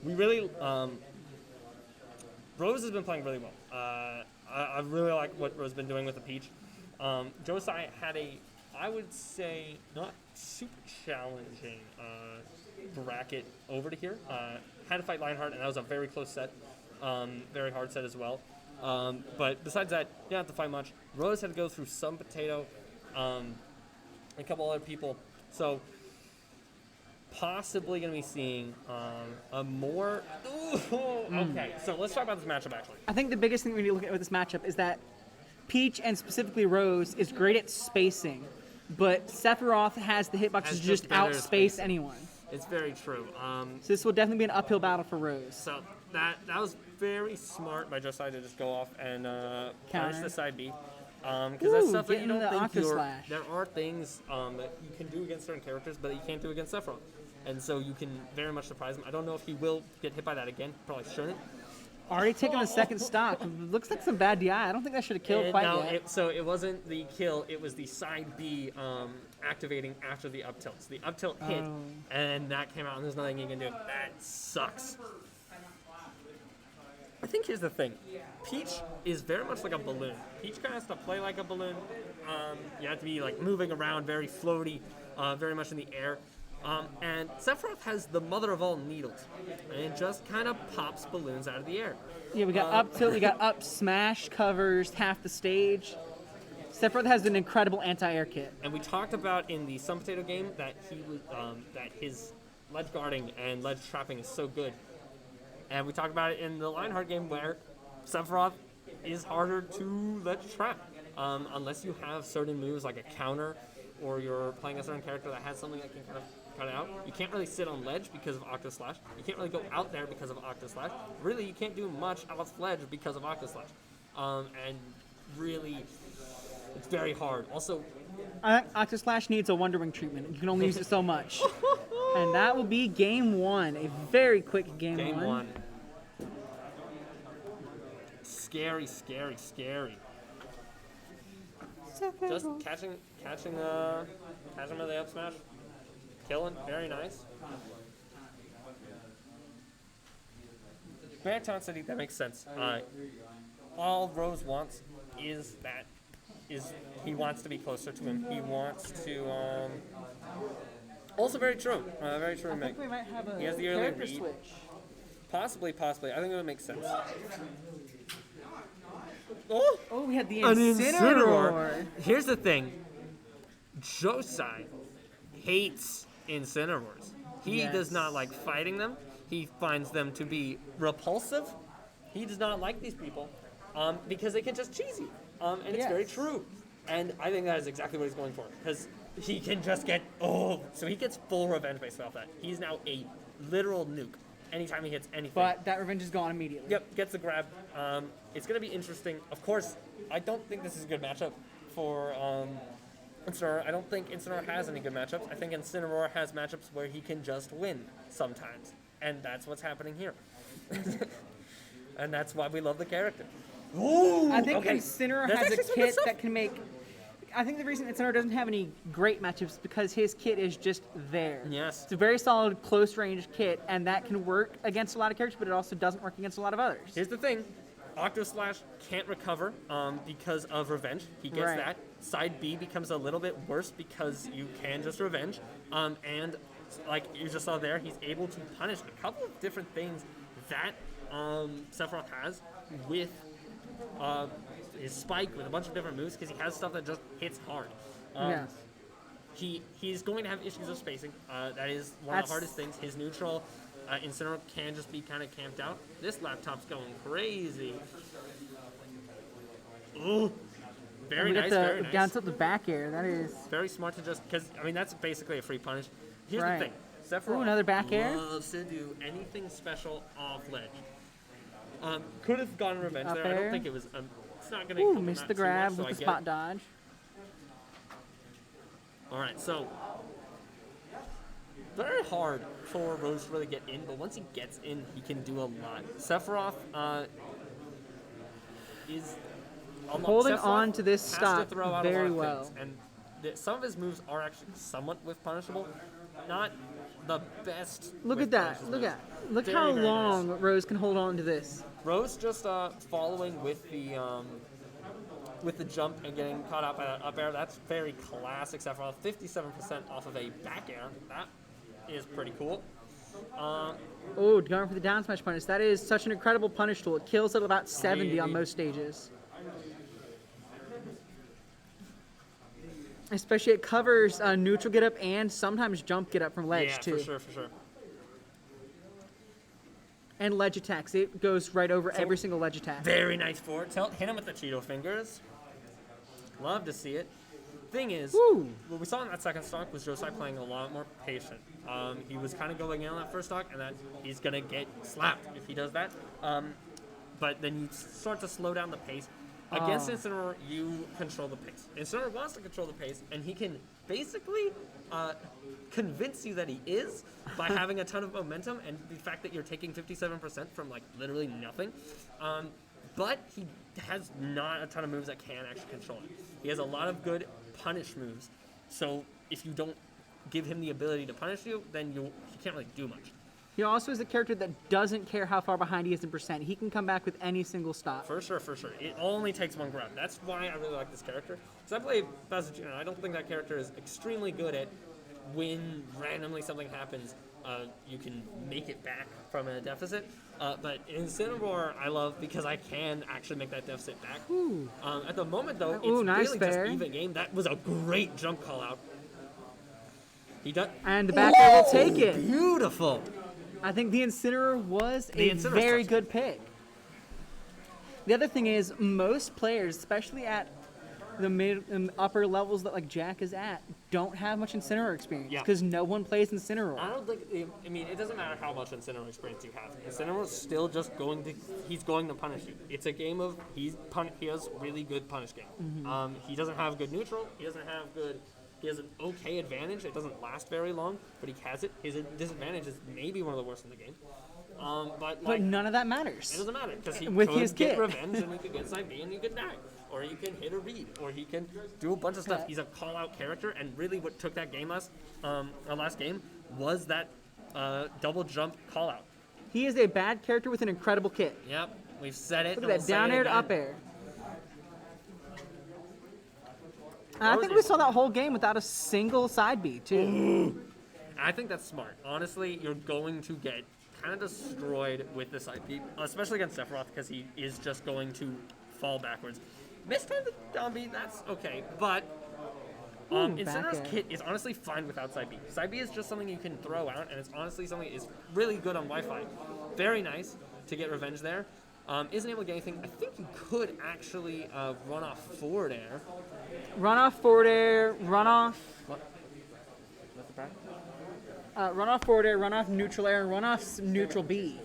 we really Rose has been playing really well. I really like what Rose has been doing with the Peach. Johsai had I would say, not super challenging bracket over to here. Had to fight Lionheart, and that was a very close set. Very hard set as well. But besides that, you don't have to fight much. Rose had to go through some potato, a couple other people. So possibly going to be seeing a more... Okay, so let's talk about this matchup, actually. I think the biggest thing we need to look at with this matchup is that Peach, and specifically Rose, is great at spacing, but Sephiroth has the hitboxes to just outspace anyone. It's very true. So this will definitely be an uphill battle for Rose. So that was very smart by Johsai to just go off and punish the side B. Because that's stuff that you don't think there are things that you can do against certain characters, but you can't do against Sephiroth. And so you can very much surprise him. I don't know if he will get hit by that again. Probably shouldn't. Already taking the second stock. Looks like some bad DI. I don't think that should have killed quite yet. So it wasn't the kill. It was the side B activating after the up tilt. So the up tilt hit, and that came out, and there's nothing you can do. That sucks. I think here's the thing. Peach is very much like a balloon. Peach kind of has to play like a balloon. You have to be like moving around, very floaty, very much in the air. And Sephiroth has the mother of all needles, and it just kind of pops balloons out of the air. Yeah, we got up tilt, we got up smash, covers half the stage. Sephiroth has an incredible anti-air kit. And we talked about in the Sun Potato game that he was that his ledge guarding and ledge trapping is so good. And we talked about it in the Lionheart game where Sephiroth is harder to ledge trap unless you have certain moves like a counter, or you're playing a certain character that has something that can kind of cut it out. You can't really sit on ledge because of Octa Slash. You can't really go out there because of Octa Slash. Really, you can't do much off ledge because of Octa Slash. And really, it's very hard. Also, Octa Slash needs a Wonder Wing treatment. You can only use it so much. And that will be game one. A very quick game one. Game one. Scary, scary, scary. Just catching him with the up smash. Killing, very nice. Baton City, that makes sense. All Rose wants is he wants to be closer to him. He wants to. Also, very true. Very true. I think we might have a he has the early character read. switch. Possibly. I think it would make sense. Oh, we had the Incineroar. Here's the thing. Johsai hates Incineroars. He does not like fighting them. He finds them to be repulsive. He does not like these people because they can just cheese you. And it's very true. And I think that is exactly what he's going for, because he can just get, so he gets full revenge based off that. He's now a literal nuke anytime he hits anything. But that revenge is gone immediately. Yep, gets the grab. It's going to be interesting. Of course, I don't think this is a good matchup for Incineroar. I don't think Incineroar has any good matchups. I think Incineroar has matchups where he can just win sometimes. And that's what's happening here. And that's why we love the character. Ooh, I think Incineroar has a kit that can make... I think the reason Incineroar doesn't have any great matchups is because his kit is just there. Yes. It's a very solid close-range kit, and that can work against a lot of characters, but it also doesn't work against a lot of others. Here's the thing. Octo Slash can't recover because of revenge. He gets that. Side B becomes a little bit worse because you can just revenge. And like you just saw there, he's able to punish a couple of different things that Sephiroth has with his spike, with a bunch of different moves, because he has stuff that just hits hard. Yes. He's going to have issues of spacing. That is one of the hardest things. His neutral Incineroar can just be kind of camped out. This laptop's going crazy. Ooh. Very nice, very nice. Down to the back air, that is... Very smart to just... Because, I mean, that's basically a free punish. Here's the thing. Sephiroth another back air? loves to do anything special off ledge. Could have gotten revenge Up there. air. I don't think it was... it's not going to... Ooh, missed the grab with the spot dodge. Alright, so... Very hard for Rose to really get in, but once he gets in, he can do a lot. Sephiroth is... Holding on to this stock very well. And some of his moves are actually somewhat with punishable. Not the best. Look with at that. punishes Look moves. at. Look Very, how very long nice. Rose can hold on to this. Rose just following with the jump and getting caught out by that up air. That's very classic Sephiroth. 57% off of a back air. That is pretty cool. Oh, going for the down smash punish. That is such an incredible punish tool. It kills at about 70 on Really? most stages. Especially it covers neutral get up and sometimes jump get up from ledge Yeah, too. for sure. And ledge attacks. It goes right over every single ledge attack. Very nice forward tilt. Hit him with the Cheeto fingers. Love to see it. Thing is, Woo. what we saw in that second stock was Johsai playing a lot more patient. He was kind of going in on that first stock, and that he's going to get slapped if he does that. But then you start to slow down the pace. Against Incineroar, you control the pace. Incineroar wants to control the pace, and he can basically convince you that he is by having a ton of momentum and the fact that you're taking 57% from like literally nothing. But he has not a ton of moves that can actually control it. He has a lot of good punish moves. So if you don't give him the ability to punish you, then he can't really do much. He also is a character that doesn't care how far behind he is in percent. He can come back with any single stop. For sure. It only takes one grab. That's why I really like this character. Because I play Bowser Jr. I don't think that character is extremely good at when randomly something happens, you can make it back from a deficit. But Incineroar, I love because I can actually make that deficit back. At the moment, though, it's nice really fair. just even game. That was a great jump call out. He does. And the back air will take it. Beautiful. I think the Incineroar was The a Incineroar's very touchdown. good pick. The other thing is, most players, especially at the mid and upper levels that like Jack is at, don't have much Incineroar experience Yeah. because no one plays Incineroar. I don't think. I mean, it doesn't matter how much Incineroar experience you have. Incineroar's still just going to. He's going to punish you. It's a game of he has really good punish game. He doesn't have good neutral. He doesn't have good. He has an okay advantage. It doesn't last very long, but he has it. His disadvantage is maybe one of the worst in the game. But none of that matters. It doesn't matter because he With could his get kit. revenge and he could get side B and he could die, or he can hit a read, or he can do a bunch of stuff. He's a call-out character, and really what took that game last game was that double jump call-out. He is a bad character with an incredible kit. Yep, we've said it. Look and at we'll that down say it air to again. up air. And I think we saw that whole game without a single side B too. I think that's smart. Honestly, you're going to get kind of destroyed with this IP, especially against Sephiroth, because he is just going to fall backwards. Mistime the down B, that's okay, but Incineroar's back air. kit is honestly fine without side B. Side B is just something you can throw out, and it's honestly something that is really good on Wi-Fi. Very nice to get revenge there. Isn't able to get anything. I think you could actually run off forward air. Run off forward air, run off. What? What's the price? Run off forward air, run off neutral air, run off neutral B.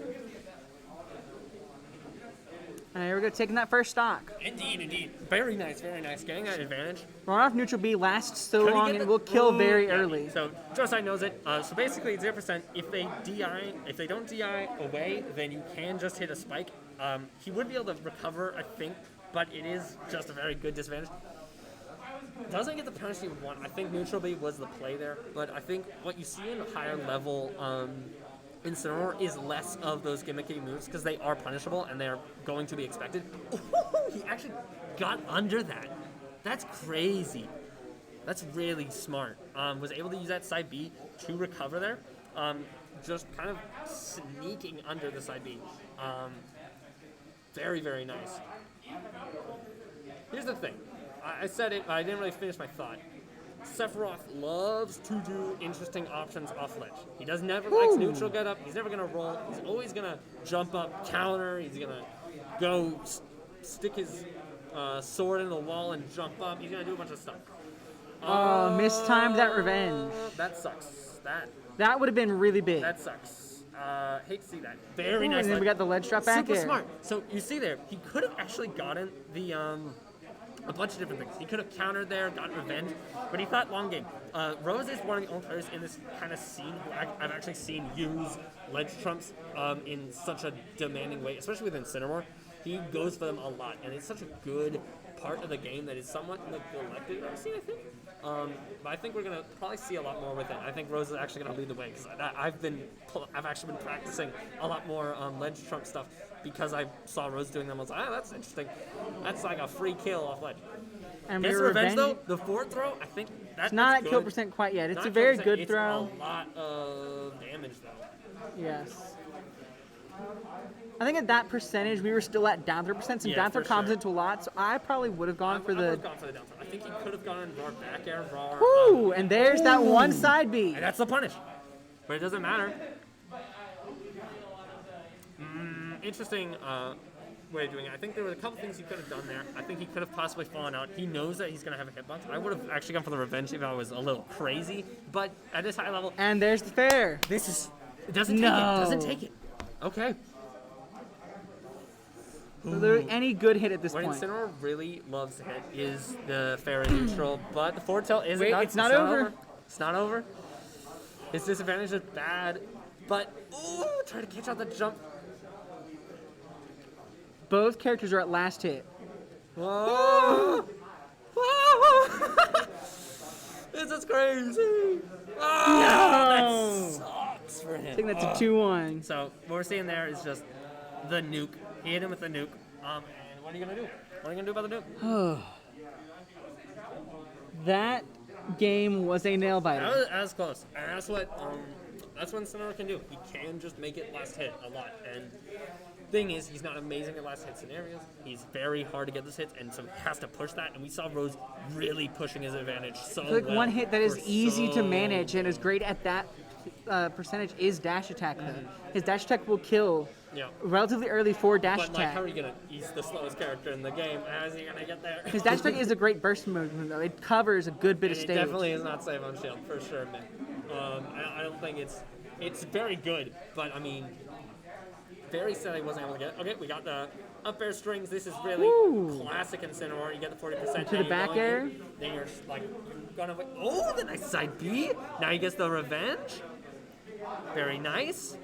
And here we go, taking that first stock. Indeed. Very nice. Getting that advantage. Run off neutral B lasts so Could he long get and it the- will kill very Yeah. early. So Johsai knows it. So basically, 0%. If they don't DI away, then you can just hit a spike. He would be able to recover, I think, but it is just a very good disadvantage. Doesn't get the punish you would want. I think neutral B was the play there, but I think what you see in a higher level Incineroar is less of those gimmicky moves because they are punishable and they're going to be expected. Ooh, he actually got under that. That's crazy. That's really smart. Was able to use that side B to recover there. Just kind of sneaking under the side B. Very, very nice. Here's the thing. I said it, but I didn't really finish my thought. Sephiroth loves to do interesting options off ledge. He never likes neutral get up. He's never going to roll. He's always going to jump up, counter. He's going to go stick his sword in the wall and jump up. He's going to do a bunch of stuff. Mistimed that revenge. That sucks. That would have been really big. That sucks. Hate to see that. Very Ooh, nice. and then we got the ledge drop back Super air. smart. So you see there, he could have actually gotten the a bunch of different things. He could have countered there, gotten revenge, but he thought long game. Rose is one of the only players in this kind of scene who I've actually seen use ledge trumps in such a demanding way, especially with Incineroar. He goes for them a lot, and it's such a good part of the game that is somewhat neglected, I think. But I think we're gonna probably see a lot more with it. I think Rose is actually gonna lead the way because I've actually been practicing a lot more ledge trump stuff because I saw Rose doing them. I was like, that's interesting. That's like a free kill off ledge. And Gets revenge though. The forward throw, I think that's it's not at good. kill percent quite yet. It's Not a very 100%, good throw. It's a lot of damage though. Yes. I think at that percentage, we were still at down throw percent. Some down throw comes into a lot, so I probably would have gone for the. I would have gone for the down throw. I think he could have gone raw back air, raw. Woo! And there's that one side B. And that's the punish. But it doesn't matter. Interesting way of doing it. I think there were a couple things he could have done there. I think he could have possibly fallen out. He knows that he's going to have a hitbox. I would have actually gone for the revenge if I was a little crazy. But at this high level. And there's the fair. This is. It doesn't take it. It doesn't take it. Okay. So any good hit at this what point. What Incineroar really loves to hit is the fair and neutral, but the forward tilt isn't. Wait, it's not over. It's not over. His disadvantage is bad, but try to catch out the jump. Both characters are at last hit. Whoa! Whoa! This is crazy. No! That sucks for him. I think that's a 2-1. So what we're seeing there is just the nuke. He hit him with the nuke. And what are you gonna do? What are you gonna do about the nuke? That game was a nail biter. That was close, and that's what Incineroar can do. He can just make it last hit a lot. And thing is, he's not amazing at last hit scenarios. He's very hard to get those hits, and so he has to push that. And we saw Rose really pushing his advantage so well. One hit that is easy to manage and is great at that percentage is dash attack. Though his dash attack will kill. Yeah. Relatively early for dash But attack. how are you gonna? He's the slowest character in the game. How is he gonna get there? His dash attack is a great burst movement though. It covers a good bit of It stage. definitely is not safe on shield for sure, man. I don't think it's very good, but I mean, very sad he wasn't able to get it. Okay, we got the up air strings. This is really classic Incineroar. You get the 40%. To the back air. Then you're just like gonna wait. Oh, the nice side B. Now he gets the revenge. Very nice.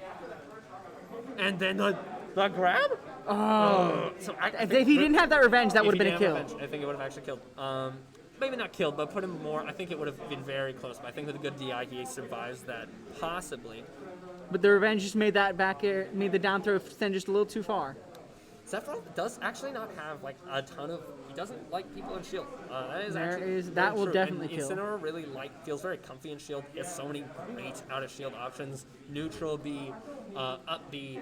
And then the grab? So If he didn't have that revenge, that would have been a kill. I think it would have actually killed. Maybe not killed, but put him more. I think it would have been very close. But I think with a good DI, he survives that possibly. But the revenge just made that back air, made the down throw extend just a little too far. Sephiroth does actually not have like a ton of. He doesn't like people in shield. That will true. definitely and kill. Incineroar really feels very comfy in shield. He has so many great out of shield options. Neutral B, up B,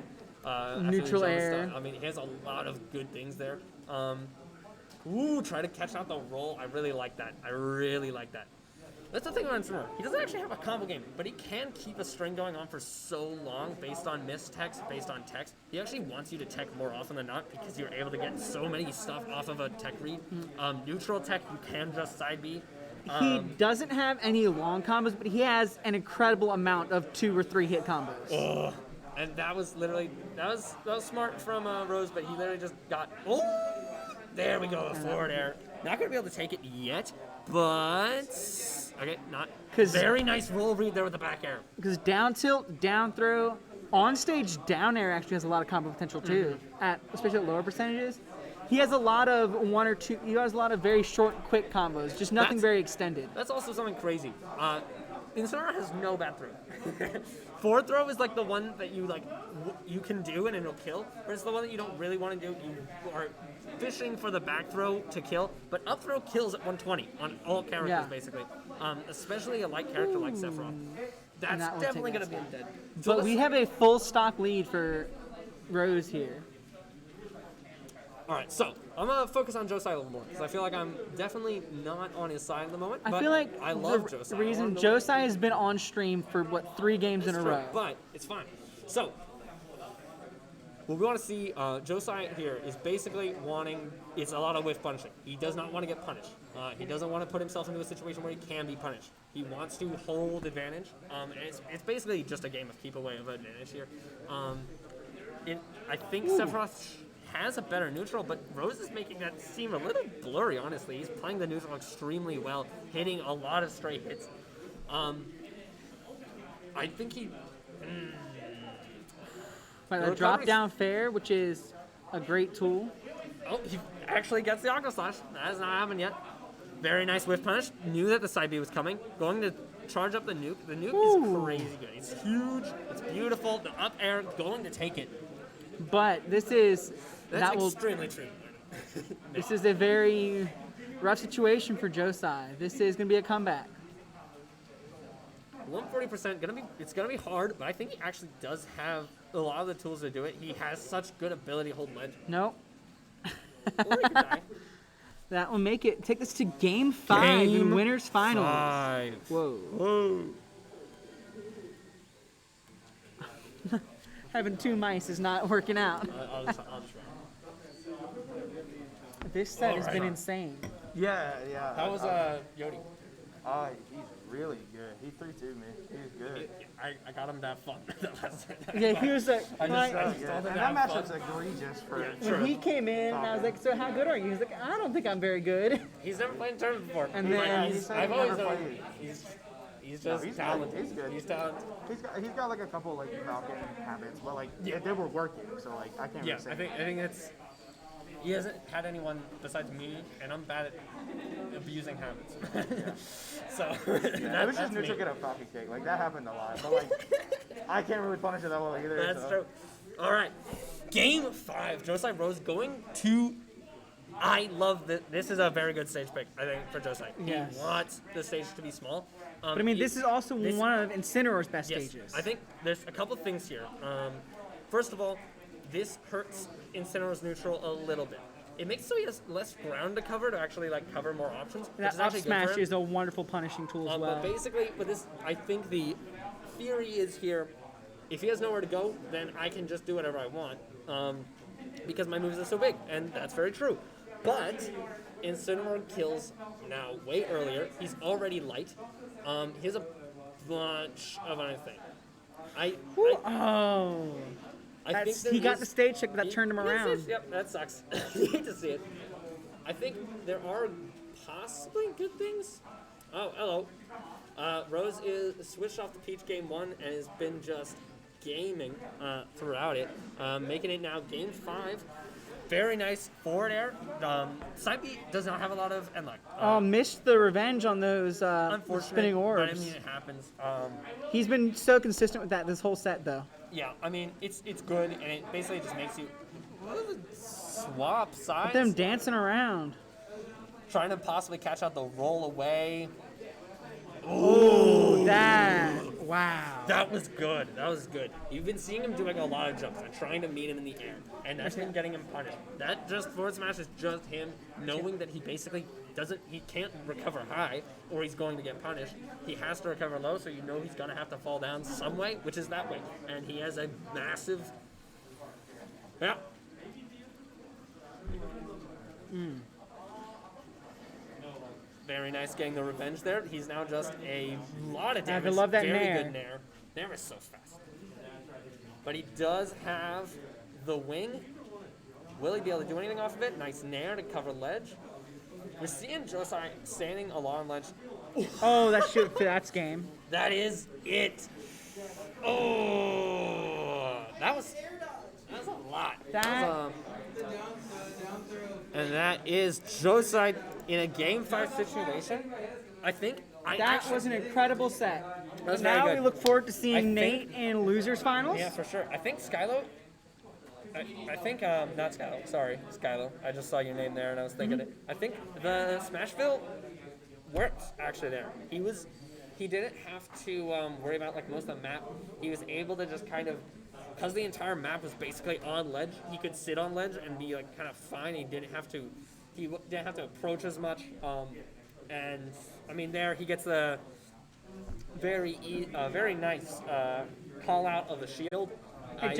neutral air. Stuff. I mean, he has a lot of good things there. Try to catch out the roll. I really like that. That's the thing about Incineroar. He doesn't actually have a combo game, but he can keep a string going on for so long based on mistext, based on text. He actually wants you to tech more often than not because you're able to get so many stuff off of a tech read. Neutral tech, you can just side B. He doesn't have any long combos, but he has an incredible amount of 2 or 3 hit combos. And that was smart from Rose, but he literally just got there we go, forward air. Not gonna be able to take it yet, but okay, not very nice roll read there with the back air. Because down tilt, down throw, on stage down air actually has a lot of combo potential too. Especially at lower percentages. He has a lot of 1 or 2. He has a lot of very short, quick combos. Just nothing very extended. That's also something crazy. Incineroar has no bad throw. Forward throw is like the one that you can do and it'll kill, but it's the one that you don't really want to do. You are fishing for the back throw to kill, but up throw kills at 120 on all characters basically. Especially a light character like Sephiroth. That's definitely going to be dead. But we have a full stock lead for Rose here. All right, so I'm gonna focus on Johsai a little more because I feel like I'm definitely not on his side at the moment. I feel like I love Johsai. The reason Johsai has been on stream for 3 games in a row. But it's fine. So what we want to see, Johsai here is basically it's a lot of whiff punishing. He does not want to get punished. He doesn't want to put himself into a situation where he can be punished. He wants to hold advantage. And it's basically just a game of keep away of advantage here. I think Sephiroth has a better neutral, but Rose is making that seem a little blurry, honestly. He's playing the neutral extremely well, hitting a lot of straight hits. I think he... But a drop down fair, which is a great tool. actually gets the Aqua Slash. That has not happened yet. Very nice whiff punish. Knew that the side B was coming. Going to charge up the nuke. The nuke is crazy good. It's huge. It's beautiful. The up air going to take it. But this is That's extremely true. This is a very rough situation for Johsai. This is going to be a comeback. 140% it's gonna be hard, but I think he actually does have a lot of the tools to do it. He has such good ability to hold ledge. Nope. Or he could die. That will make it. Take this to game 5 in winners finals. 5. Whoa. Having 2 mice is not working out. I'll just This set has been insane. Yeah. How was Yodi? He's really good. He 3-2 me. He's good. I got him that fun. Yeah, he was like, I just And told him that have matchup's fun. egregious for when he came in, and I was like, so how good are you? He's like, I don't think I'm very good. He's never played in tournament before. And then- I've always known he's just he's talented. good. He's good. He's talented. He's got like a couple like Falcon habits, but like they were working, so like I can't Yeah, really say. I think it's he hasn't had anyone besides me, and I'm bad at abusing habits. So I was that's just neutral me. get a Falcon kick. Like that happened a lot, but like I can't really punish it that well either. That's so. true. All right, game 5. Johsai Rose going to. I love this. This is a very good stage pick, I think, for Johsai. Yes. He wants the stage to be small. But I mean, this is also one of Incineroar's best Yes, stages. I think there's a couple things here. First of all, this hurts Incineroar's neutral a little bit. It makes it so he has less ground to cover to actually like cover more options. Which that is up actually good for smash him. is a wonderful punishing tool as well. But basically, with this, I think the theory is here: if he has nowhere to go, then I can just do whatever I want, because my moves are so big, and that's very true. But Incineroar kills now way earlier. He's already light. He has a bunch of other things. I think He got is- the stage check, but that turned him around. Yep, that sucks. You hate to see it. I think there are possibly good things. Oh, hello. Rose is switched off the Peach game 1 and has been just gaming throughout it, making it now game 5. Very nice forward air. Side B does not have a lot of endlock. Missed the revenge on those Unfortunate, spinning orbs. but I mean it happens. He's been so consistent with that this whole set, though. Yeah, I mean it's good, and it basically just makes you swap sides. Them dancing around. Trying to possibly catch out the roll away. Wow. That was good. That was good. You've been seeing him doing a lot of jumps and trying to meet him in the air, and that's been getting him punished. That just forward smash is just him knowing that he basically he can't recover high, or he's going to get punished. He has to recover low, so you know he's gonna have to fall down some way, which is that way, and he has a massive. Yeah. Very nice getting the revenge there. He's now just a lot of damage. love that Very Nair. good Nair. Nair is so fast. But he does have the wing. Will he be able to do anything off of it? Nice Nair to cover ledge. We're seeing Johsai standing a lot on ledge. Oh, that should fit that's game. That is it. Oh, that was a lot. And that is Johsai in a game 5 situation. I think That was an incredible set. That was very Now good. we look forward to seeing I think- Nate in losers finals. Yeah, for sure. I think Skylo. I think not Skylo. Sorry, Skylo. I just saw your name there and I was thinking it. I think the Smashville worked actually there. He didn't have to worry about like most of the map. He was able to just kind of, because the entire map was basically on ledge. He could sit on ledge and be like kind of fine. He didn't have to approach as much. And I mean there he gets the very nice call out of the shield. Hey,